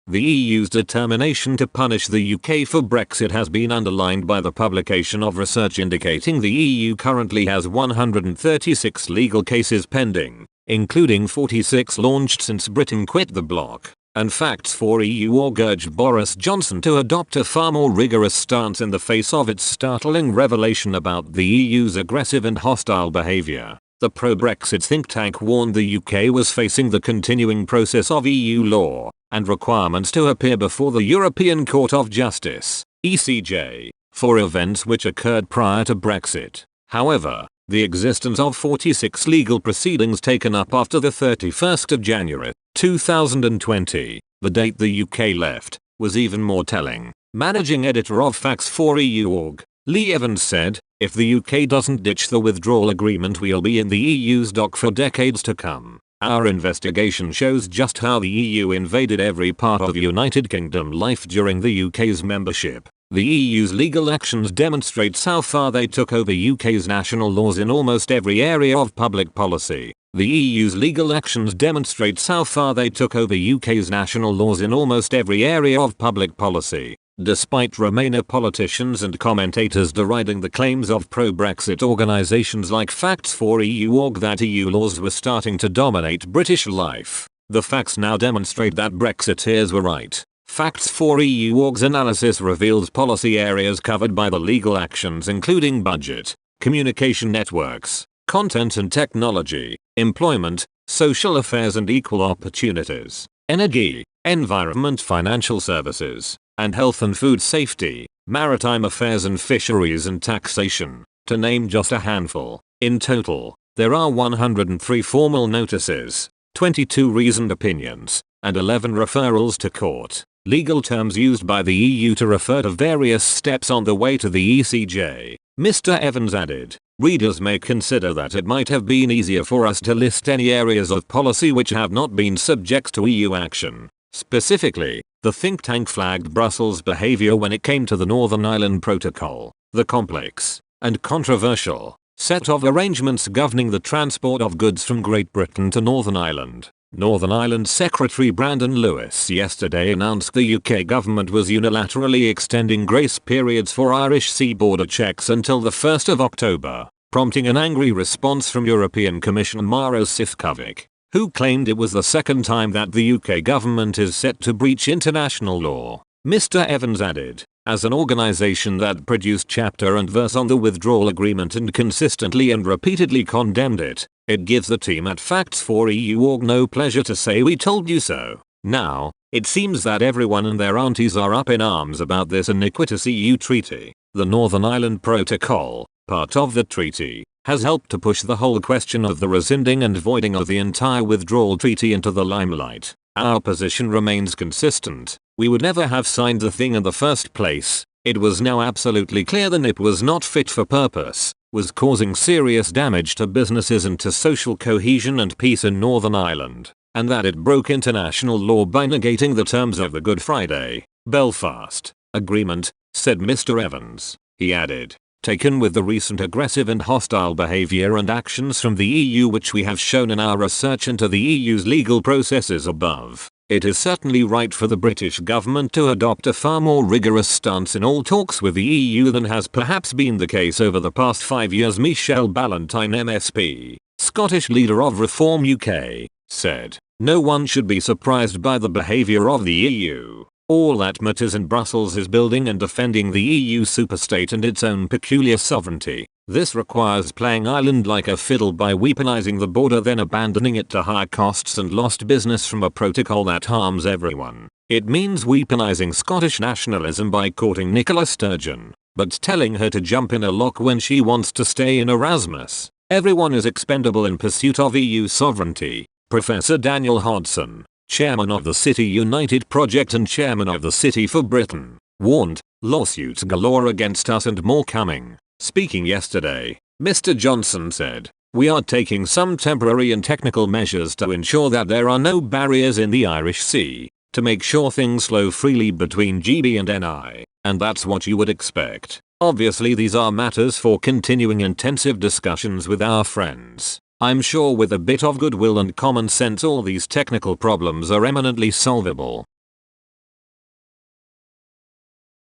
The EU's determination to punish the UK for Brexit has been underlined by the publication of research indicating the EU currently has 136 legal cases pending, including 46 launched since Britain quit the bloc. And Facts4EU.org urged Boris Johnson to adopt a far more rigorous stance in the face of its startling revelation about the EU's aggressive and hostile behaviour. The pro-Brexit think tank warned the UK was facing the continuing process of EU law and requirements to appear before the European Court of Justice (ECJ) for events which occurred prior to Brexit. However, the existence of 46 legal proceedings taken up after the 31st of January 2020, the date the UK left, was even more telling. Managing editor of Facts4EU.org, Lee Evans said, "If the UK doesn't ditch the withdrawal agreement, we'll be in the EU's dock for decades to come. Our investigation shows just how the EU invaded every part of United Kingdom life during the UK's membership. The EU's legal actions demonstrates how far they took over UK's national laws in almost every area of public policy. The EU's legal actions demonstrates how far they took over UK's national laws in almost every area of public policy." Despite Remainer politicians and commentators deriding the claims of pro-Brexit organisations like Facts4EU.org that EU laws were starting to dominate British life, the facts now demonstrate that Brexiteers were right. Facts4EU.org's analysis reveals policy areas covered by the legal actions including budget, communication networks, content and technology, employment, social affairs and equal opportunities, energy, environment, financial services, and health and food safety, maritime affairs and fisheries and taxation, to name just a handful. In total, there are 103 formal notices, 22 reasoned opinions, and 11 referrals to court, legal terms used by the EU to refer to various steps on the way to the ECJ. Mr. Evans added, "Readers may consider that it might have been easier for us to list any areas of policy which have not been subject to EU action. Specifically, the think tank flagged Brussels' behaviour when it came to the Northern Ireland Protocol, the complex and controversial set of arrangements governing the transport of goods from Great Britain to Northern Ireland." Northern Ireland Secretary Brandon Lewis yesterday announced the UK government was unilaterally extending grace periods for Irish sea border checks until the 1st of October, prompting an angry response from European Commissioner Maros Sefcovic, who claimed it was the second time that the UK government is set to breach international law. Mr. Evans added, "As an organisation that produced chapter and verse on the withdrawal agreement and consistently and repeatedly condemned it, it gives the team at Facts4EU.org no pleasure to say we told you so. Now, it seems that everyone and their aunties are up in arms about this iniquitous EU treaty. The Northern Ireland Protocol, part of the treaty, has helped to push the whole question of the rescinding and voiding of the entire withdrawal treaty into the limelight. Our position remains consistent. We would never have signed the thing in the first place. It was now absolutely clear the NIP was not fit for purpose, was causing serious damage to businesses and to social cohesion and peace in Northern Ireland, and that it broke international law by negating the terms of the Good Friday, Belfast Agreement," said Mr. Evans. He added, "Taken with the recent aggressive and hostile behaviour and actions from the EU which we have shown in our research into the EU's legal processes above, it is certainly right for the British government to adopt a far more rigorous stance in all talks with the EU than has perhaps been the case over the past 5 years." Michelle Ballantyne MSP, Scottish leader of Reform UK, said, "No one should be surprised by the behaviour of the EU. All that matters in Brussels is building and defending the EU superstate and its own peculiar sovereignty. This requires playing Ireland like a fiddle by weaponising the border, then abandoning it to high costs and lost business from a protocol that harms everyone. It means weaponising Scottish nationalism by courting Nicola Sturgeon, but telling her to jump in a lock when she wants to stay in Erasmus. Everyone is expendable in pursuit of EU sovereignty." Professor Daniel Hodson, chairman of the City United Project and chairman of the City for Britain, warned, "Lawsuits galore against us and more coming." Speaking yesterday, Mr. Johnson said, "We are taking some temporary and technical measures to ensure that there are no barriers in the Irish Sea, to make sure things flow freely between GB and NI, and that's what you would expect. Obviously these are matters for continuing intensive discussions with our friends. I'm sure with a bit of goodwill and common sense all these technical problems are eminently solvable."